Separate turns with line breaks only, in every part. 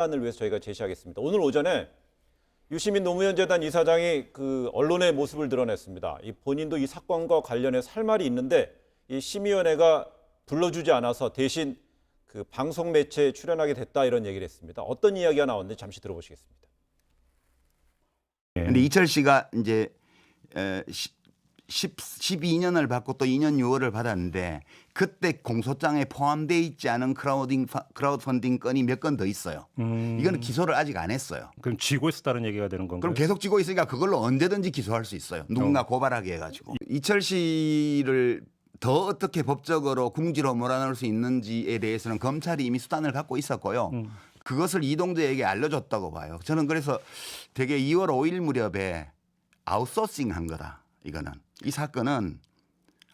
을 위해서 저희가 제시하겠습니다. 오늘 오전에 유시민 노무현 재단 이사장이 그 언론의 모습을 드러냈습니다. 이 본인도 이 사건과 관련해서 할 말이 있는데 이 심의위원회가 불러주지 않아서 대신 그 방송 매체에 출연하게 됐다 이런 얘기를 했습니다. 어떤 이야기가 나왔는지 잠시 들어보시겠습니다.
근데 이철 씨가 이제 12년을 받고 또 2년 6월을 받았는데 그때 공소장에 포함되어 있지 않은 크라우드 펀딩 건이 몇 건 더 있어요. 이거는 기소를 아직 안 했어요.
그럼 쥐고 있었다는 얘기가 되는 건가요?
그럼 계속 쥐고 있으니까 그걸로 언제든지 기소할 수 있어요. 누군가 고발하게 해가지고. 이철 씨를 더 어떻게 법적으로 궁지로 몰아넣을 수 있는지에 대해서는 검찰이 이미 수단을 갖고 있었고요. 그것을 이동재에게 알려줬다고 봐요. 저는 그래서 되게 2월 5일 무렵에 아웃소싱 한 거다. 이거는. 이 사건은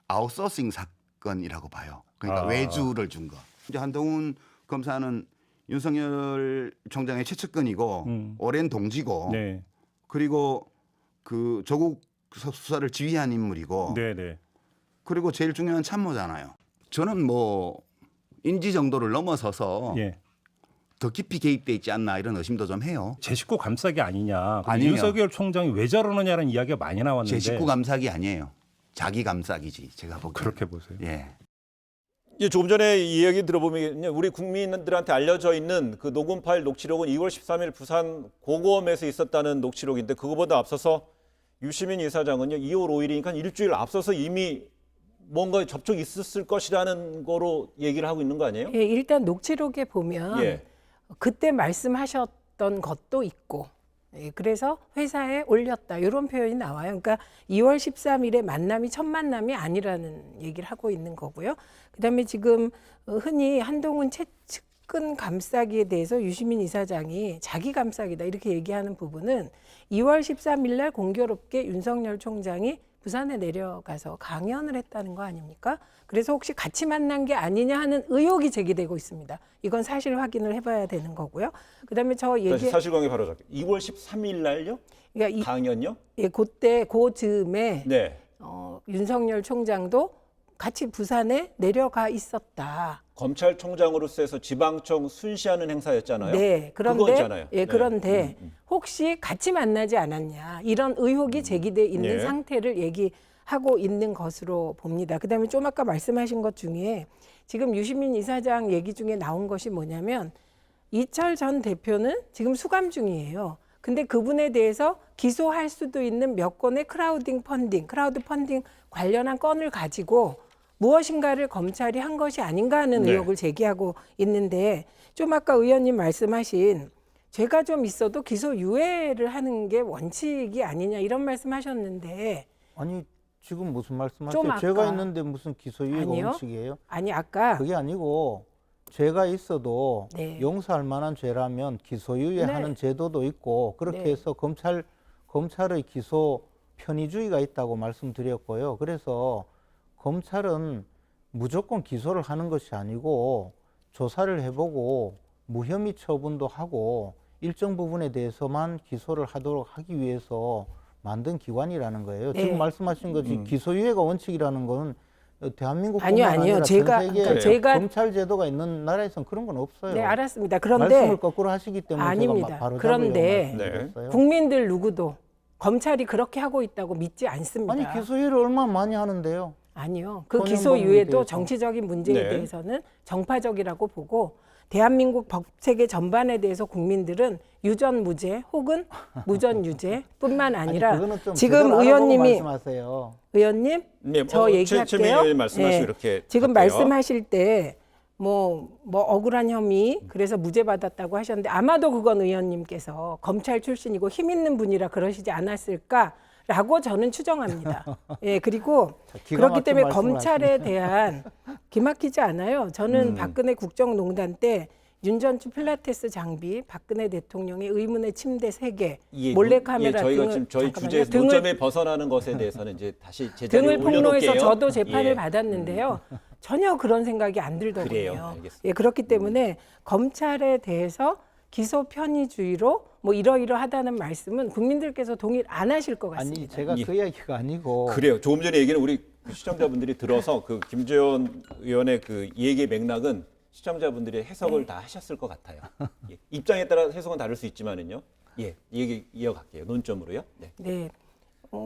아웃소싱 사건이라고 봐요. 그러니까 외주를 준 거. 이제 한동훈 검사는 윤석열 총장의 최측근이고 오랜 동지고
네.
그리고 그 조국 수사를 지휘한 인물이고
네.
그리고 제일 중요한 참모잖아요. 저는 뭐 인지 정도를 넘어서서
예.
더 깊이 개입돼 있지 않나 이런 의심도 좀 해요.
제 식구 감싸기 아니냐.
아니에요.
윤석열 총장이 왜 저러느냐는 이야기가 많이 나왔는데.
제 식구 감싸기 아니에요. 자기 감싸기지. 제가 보기에.
그렇게 보세요.
예.
예, 조금 전에 이 이야기 들어보면 우리 국민들한테 알려져 있는 그 녹음 파일 녹취록은 2월 13일 부산 고검에서 있었다는 녹취록인데 그거보다 앞서서 유시민 이사장은요 2월 5일이니까 일주일 앞서서 이미 뭔가 접촉이 있었을 것이라는 거로 얘기를 하고 있는 거 아니에요?
예, 일단 녹취록에 보면
예.
그때 말씀하셨던 것도 있고 예, 그래서 회사에 올렸다 이런 표현이 나와요. 그러니까 2월 13일에 만남이 첫 만남이 아니라는 얘기를 하고 있는 거고요. 그다음에 지금 흔히 한동훈 최측근 감싸기에 대해서 유시민 이사장이 자기 감싸기다 이렇게 얘기하는 부분은 2월 13일 날 공교롭게 윤석열 총장이 부산에 내려가서 강연을 했다는 거 아닙니까? 그래서 혹시 같이 만난 게 아니냐 하는 의혹이 제기되고 있습니다. 이건 사실 확인을 해봐야 되는 거고요. 그다음에 저 얘기
사실관계 바로 잡게. 2월 13일 날요?
그러니까
강연요?
예, 그때 그 즈음에
네.
윤석열 총장도 같이 부산에 내려가 있었다.
검찰총장으로서 해서 지방청 순시하는 행사였잖아요.
네,
그거
그런데
있잖아요.
예,
네.
그런데 혹시 같이 만나지 않았냐 이런 의혹이 제기돼 있는
예.
상태를 얘기하고 있는 것으로 봅니다. 그다음에 좀 아까 말씀하신 것 중에 지금 유시민 이사장 얘기 중에 나온 것이 뭐냐면 이철 전 대표는 지금 수감 중이에요. 근데 그분에 대해서 기소할 수도 있는 몇 건의 크라우드 펀딩 관련한 건을 가지고 무엇인가를 검찰이 한 것이 아닌가 하는
네.
의혹을 제기하고 있는데 좀 아까 의원님 말씀하신 죄가 좀 있어도 기소 유예를 하는 게 원칙이 아니냐 이런 말씀하셨는데
아니 지금 무슨
좀
말씀하세요?
아까-
죄가 있는데 무슨 기소유예가
아니요.
원칙이에요?
아니 아까
그게 아니고 죄가 있어도
네.
용서할 만한 죄라면 기소유예하는
네.
제도도 있고 그렇게
네.
해서 검찰의 기소 편의주의가 있다고 말씀드렸고요. 그래서 검찰은 무조건 기소를 하는 것이 아니고 조사를 해보고 무혐의 처분도 하고 일정 부분에 대해서만 기소를 하기 위해서 만든 기관이라는 거예요.
네.
지금 말씀하신 거지 기소유예가 원칙이라는 거는 대한민국뿐만
아니요.
아니라
그러니까 제가
검찰 제도가 있는 나라에서는 그런 건 없어요.
네 알았습니다. 그런데
말씀을 거꾸로 하시기 때문에
아닙니다.
제가 바로
그런데
잡으려고 말씀드렸어요.
국민들 누구도 검찰이 그렇게 하고 있다고 믿지 않습니다.
아니 기소유예를 얼마나 많이 하는데요.
아니요. 그
소년
기소유예도
법에 대해서.
정치적인 문제에
네.
대해서는 정파적이라고 보고 대한민국 법체계 전반에 대해서 국민들은 유전무죄 혹은 무전유죄뿐만 아니라
그거는 좀
지금
제대로 알아보고
의원님이
말씀하세요.
의원님
네,
저 얘기할게요.
최민희 말씀하시고
네.
이렇게
지금
할게요.
말씀하실 때 뭐 억울한 혐의 그래서 무죄 받았다고 하셨는데 아마도 그건 의원님께서 검찰 출신이고 힘 있는 분이라 그러시지 않았을까라고 저는 추정합니다. 예, 그리고
기가
그렇기
막힌
때문에
말씀을
검찰에 대한 기막히지 않아요. 저는 박근혜 국정농단 때 윤전추 필라테스 장비, 박근혜 대통령의 의문의 침대 3개, 몰래카메라
저희가
등을
지금 저희
잠깐만요.
주제 논점에 벗어나는 것에 대해서는 이제 다시 제자리에
등을 폭로해서
올려놓을게요.
저도 재판을
예.
받았는데요. 전혀 그런 생각이 안 들더군요.
그래요. 알겠습니다.
예, 그렇기 때문에 검찰에 대해서 기소 편의주의로 뭐 이러이러하다는 말씀은 국민들께서 동의를 안 하실 것 같습니다.
아니 제가 그 이야기가 아니고
그래요. 조금 전에 얘기는 우리 시청자분들이 들어서 그 김재원 의원의 그 얘기의 맥락은 시청자분들이 해석을 다 하셨을 것 같아요. 예. 입장에 따라 해석은 다를 수 있지만은요. 예, 얘기 이어갈게요. 논점으로요. 네.
네.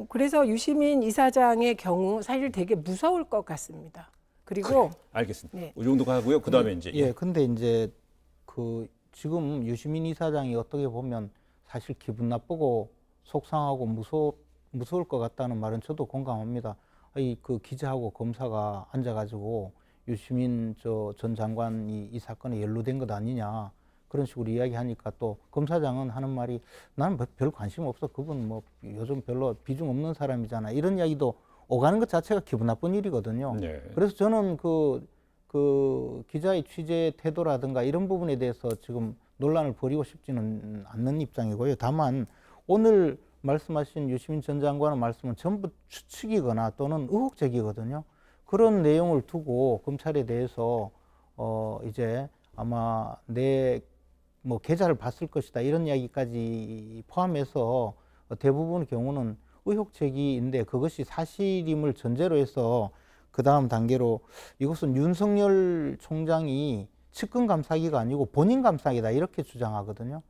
그래서 유시민 이사장의 경우 사실 되게 무서울 것 같습니다. 그리고
알겠습니다.
네.
이 정도 하고요. 그다음에 이제
예, 근데 이제 그 지금 유시민 이사장이 어떻게 보면 사실 기분 나쁘고 속상하고 무서울 것 같다는 말은 저도 공감합니다. 그 기자하고 검사가 앉아가지고 유시민 전 장관이 이 사건에 연루된 것 아니냐 그런 식으로 이야기하니까 또 검사장은 하는 말이 나는 별 관심 없어. 그분 뭐 요즘 별로 비중 없는 사람이잖아. 이런 이야기도 오가는 것 자체가 기분 나쁜 일이거든요.
네.
그래서 저는 그 기자의 취재 태도라든가 이런 부분에 대해서 지금 논란을 벌이고 싶지는 않는 입장이고요. 다만 오늘 말씀하신 유시민 전 장관의 말씀은 전부 추측이거나 또는 의혹적이거든요. 그런 내용을 두고 검찰에 대해서 이제 아마 내 뭐 계좌를 봤을 것이다 이런 이야기까지 포함해서 대부분의 경우는 의혹적인데 그것이 사실임을 전제로 해서 그 다음 단계로 이것은 윤석열 총장이 측근 감사기가 아니고 본인 감사기다 이렇게 주장하거든요.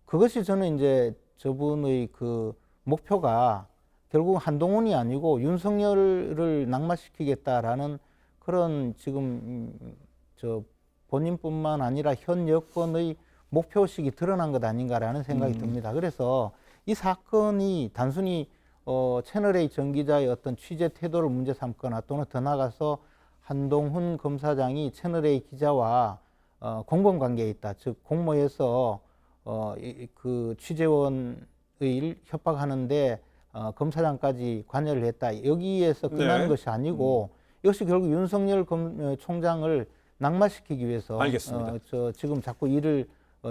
그것이 저는 이제 저분의 그 목표가 결국 한동훈이 아니고 윤석열을 낙마시키겠다라는 그런 지금 저 본인뿐만 아니라 현 여권의 목표의식이 드러난 것 아닌가라는 생각이 듭니다. 그래서 이 사건이 단순히 채널A 전 기자의 어떤 취재 태도를 문제 삼거나 또는 더 나아가서 한동훈 검사장이 채널A 기자와 공범관계에 있다. 즉 공모해서 그 취재원의 협박하는데 검사장까지 관여를 했다. 여기에서 끝나는
네.
것이 아니고 이것이 결국 윤석열 총장을 낙마시키기 위해서
알겠습니다.
지금 자꾸 일을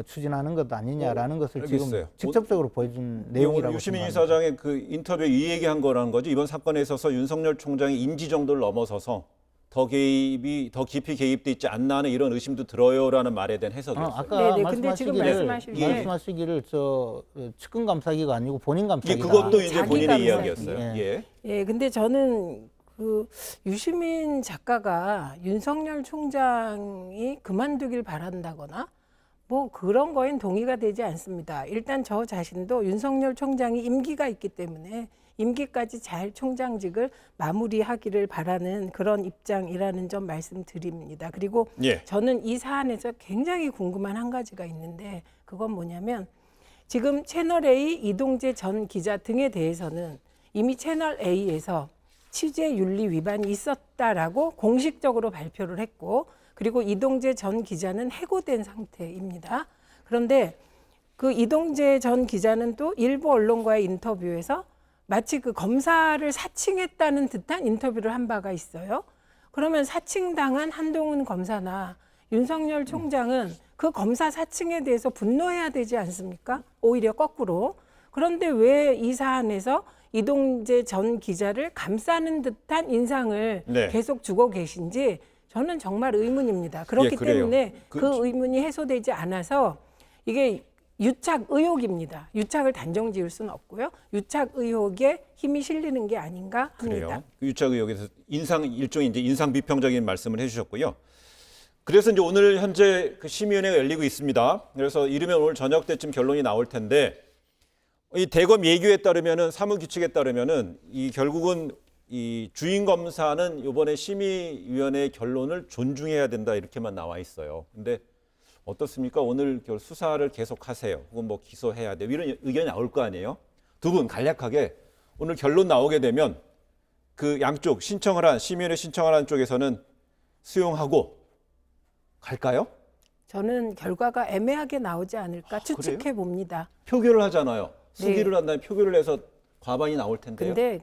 추진하는 것 아니냐라는 것을
알겠어요.
지금 직접적으로 보여준
오늘
내용이라고
유시민
생각합니다.
이사장의 그 인터뷰 이 얘기한 거라는 거죠. 이번 사건에 있어서 윤석열 총장의 인지 정도를 넘어서서 더 깊이 개입돼 있지 않나 하는 이런 의심도 들어요라는 말에 대한 해석이었어요.
아까
네네, 근데 지금
말씀하시기를 측근 감사기가 아니고 본인
예,
감사기다.
그것도 이제
자기
본인의
감사기.
이야기였어요.
예.
예.
예, 근데 저는 그 유시민 작가가 윤석열 총장이 그만두길 바란다거나 뭐 그런 거엔 동의가 되지 않습니다. 일단 저 자신도 윤석열 총장이 임기가 있기 때문에 임기까지 잘 총장직을 마무리하기를 바라는 그런 입장이라는 점 말씀드립니다. 그리고
예.
저는 이 사안에서 굉장히 궁금한 한 가지가 있는데 그건 뭐냐면 지금 채널A 이동재 전 기자 등에 대해서는 이미 채널A에서 취재윤리 위반이 있었다라고 공식적으로 발표를 했고 그리고 이동재 전 기자는 해고된 상태입니다. 그런데 그 이동재 전 기자는 또 일부 언론과의 인터뷰에서 마치 그 검사를 사칭했다는 듯한 인터뷰를 한 바가 있어요. 그러면 사칭당한 한동훈 검사나 윤석열 총장은 그 검사 사칭에 대해서 분노해야 되지 않습니까? 오히려 거꾸로. 그런데 왜 이 사안에서 이동재 전 기자를 감싸는 듯한 인상을
네.
계속 주고 계신지 저는 정말 의문입니다. 그렇기
예, 그래요.
때문에 그 의문이 해소되지 않아서 이게 유착 의혹입니다. 유착을 단정 지을 수는 없고요. 유착 의혹에 힘이 실리는 게 아닌가 합니다.
그래요. 그 유착 의혹에서 일종의 이제 인상 비평적인 말씀을 해주셨고요. 그래서 이제 오늘 현재 그 심의위원회가 열리고 있습니다. 그래서 이르면 오늘 저녁 때쯤 결론이 나올 텐데 이 대검 예규에 따르면은 사무규칙에 따르면은 이 결국은 이 주인 검사는 이번에 심의위원회의 결론을 존중해야 된다 이렇게만 나와 있어요. 근데 어떻습니까? 오늘 수사를 계속하세요. 혹은 뭐 기소해야 돼. 이런 의견이 나올 거 아니에요? 두 분 간략하게 오늘 결론 나오게 되면 그 양쪽 심의위원회 신청을 한 쪽에서는 수용하고 갈까요?
저는 결과가 애매하게 나오지 않을까
그래요?
추측해 봅니다.
표결을 하잖아요.
네.
수기를 한다면 표결을 해서 과반이 나올 텐데요.
근데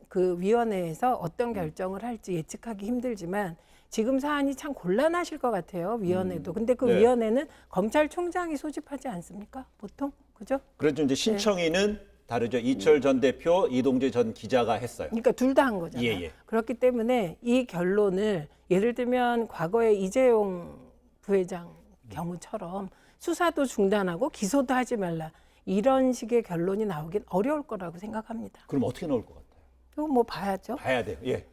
그 위원회에서 어떤 결정을 할지 예측하기 힘들지만 지금 사안이 참 곤란하실 것 같아요. 위원회도. 근데 그
네.
위원회는 검찰총장이 소집하지 않습니까? 보통 그죠?
그래서 이제 신청인은 다르죠. 이철 전 대표, 이동재 전 기자가 했어요.
그러니까 둘 다 한 거잖아요.
예, 예.
그렇기 때문에 이 결론을 예를 들면 과거에 이재용 부회장 경우처럼 수사도 중단하고 기소도 하지 말라 이런 식의 결론이 나오긴 어려울 거라고 생각합니다.
그럼 어떻게 나올 것 같아요?
이거 뭐 봐야죠.
봐야 돼요. 예.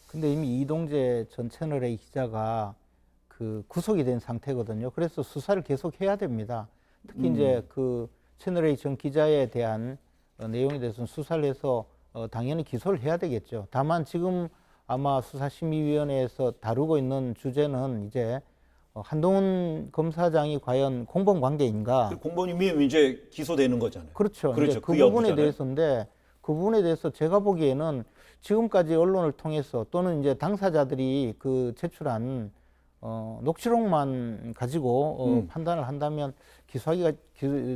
근데 이미 이동재 전 채널A 기자가 그 구속이 된 상태거든요. 그래서 수사를 계속 해야 됩니다. 특히 이제 그 채널A 전 기자에 대한 내용에 대해서는 수사를 해서 당연히 기소를 해야 되겠죠. 다만 지금 아마 수사심의위원회에서 다루고 있는 주제는 이제 한동훈 검사장이 과연 공범 관계인가?
그 공범이면 이제 기소되는 거잖아요.
그렇죠.
그렇죠.
이제 그
그
부분에
여부잖아요.
대해서인데 그 부분에 대해서 제가 보기에는 지금까지 언론을 통해서 또는 이제 당사자들이 그 제출한 녹취록만 가지고 판단을 한다면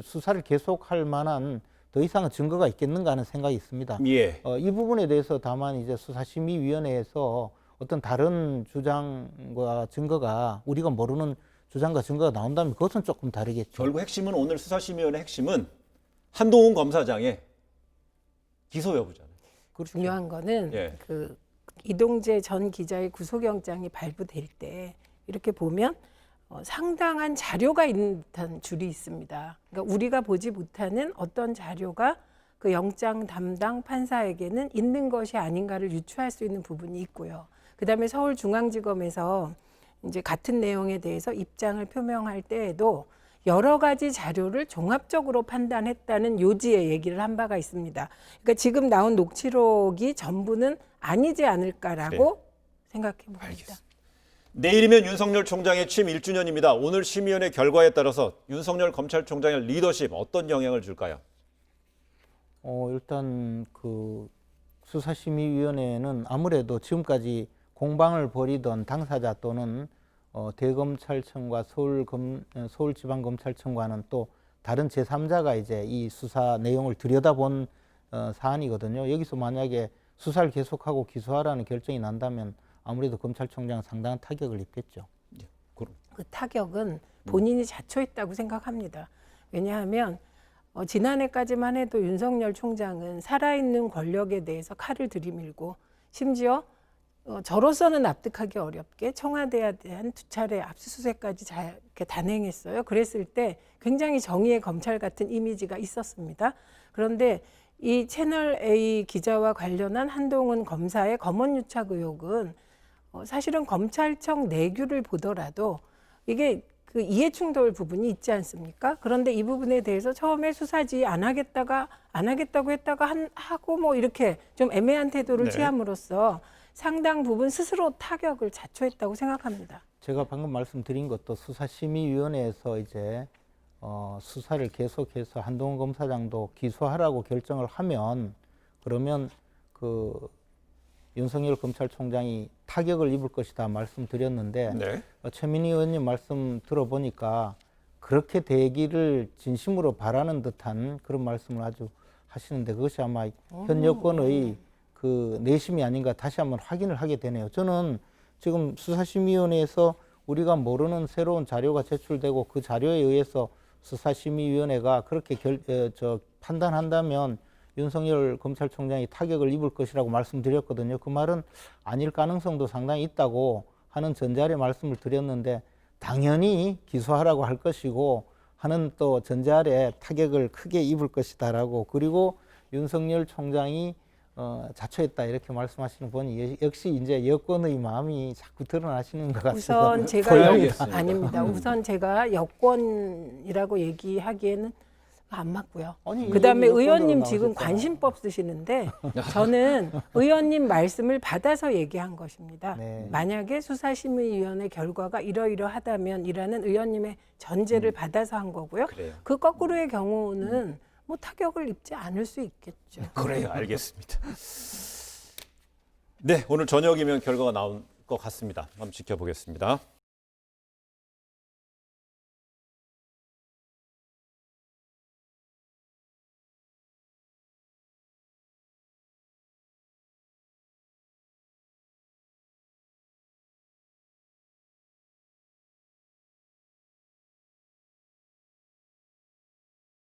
수사를 계속할 만한 더 이상의 증거가 있겠는가 하는 생각이 있습니다.
예.
이 부분에 대해서 다만 이제 수사심의위원회에서 어떤 다른 주장과 증거가 우리가 모르는 주장과 증거가 나온다면 그것은 조금 다르겠죠.
결국 핵심은 오늘 수사심의위원회 핵심은 한동훈 검사장의 기소 여부잖아요.
중요한 거는
예.
그 이동재 전 기자의 구속영장이 발부될 때 이렇게 보면 상당한 자료가 있는 듯한 줄이 있습니다. 그러니까 우리가 보지 못하는 어떤 자료가 그 영장 담당 판사에게는 있는 것이 아닌가를 유추할 수 있는 부분이 있고요. 그다음에 서울중앙지검에서 이제 같은 내용에 대해서 입장을 표명할 때에도 여러 가지 자료를 종합적으로 판단했다는 요지의 얘기를 한 바가 있습니다. 그러니까 지금 나온 녹취록이 전부는 아니지 않을까라고 생각해 봅니다.
알겠습니다. 내일이면 윤석열 총장의 취임 1주년입니다. 오늘 심의위원회 결과에 따라서 윤석열 검찰총장의 리더십 어떤 영향을 줄까요?
일단 그 수사심의위원회는 아무래도 지금까지 공방을 벌이던 당사자 또는 대검찰청과 서울지방검찰청과는 또 다른 제3자가 이제 이 수사 내용을 들여다본 사안이거든요. 여기서 만약에 수사를 계속하고 기소하라는 결정이 난다면 아무래도 검찰총장은 상당한 타격을 입겠죠.
그 타격은 본인이 자초했다고 생각합니다. 왜냐하면 지난해까지만 해도 윤석열 총장은 살아있는 권력에 대해서 칼을 들이밀고 심지어 저로서는 납득하기 어렵게 청와대에 대한 2차례 압수수색까지 이렇게 단행했어요. 그랬을 때 굉장히 정의의 검찰 같은 이미지가 있었습니다. 그런데 이 채널A 기자와 관련한 한동훈 검사의 검언유착 의혹은 사실은 검찰청 내규를 보더라도 이게 그 이해충돌 부분이 있지 않습니까? 그런데 이 부분에 대해서 처음에 수사지 안 하겠다고 했다가 하고 뭐 이렇게 좀 애매한 태도를
네.
취함으로써 상당 부분 스스로 타격을 자초했다고 생각합니다.
제가 방금 말씀드린 것도 수사심의위원회에서 이제 수사를 계속해서 한동훈 검사장도 기소하라고 결정을 하면 그러면 그 윤석열 검찰총장이 타격을 입을 것이다 말씀드렸는데
네.
최민희 의원님 말씀 들어보니까 그렇게 되기를 진심으로 바라는 듯한 그런 말씀을 아주 하시는데 그것이 아마 현 여권의 그 내심이 아닌가 다시 한번 확인을 하게 되네요. 저는 지금 수사심의위원회에서 우리가 모르는 새로운 자료가 제출되고 그 자료에 의해서 수사심의위원회가 그렇게 판단한다면 윤석열 검찰총장이 타격을 입을 것이라고 말씀드렸거든요. 그 말은 아닐 가능성도 상당히 있다고 하는 전제하에 말씀을 드렸는데 당연히 기소하라고 할 것이고 하는 또 전제하에 타격을 크게 입을 것이다라고 그리고 윤석열 총장이 자초했다 이렇게 말씀하시는 분이 역시 이제 여권의 마음이 자꾸 드러나시는 것 같아서
우선 제가
보여야겠습니다.
아닙니다. 우선 제가 여권이라고 얘기하기에는 안 맞고요.
아니,
그다음에
여권으로
의원님 지금
나오셨잖아요.
관심법 쓰시는데 저는 의원님 말씀을 받아서 얘기한 것입니다.
네.
만약에 수사심의위원회 결과가 이러이러하다면이라는 의원님의 전제를 받아서 한 거고요.
그래요.
그 거꾸로의 경우는 뭐 타격을 입지 않을 수 있겠죠.
그래요. 알겠습니다. 네, 오늘 저녁이면 결과가 나올 것 같습니다. 한번 지켜보겠습니다.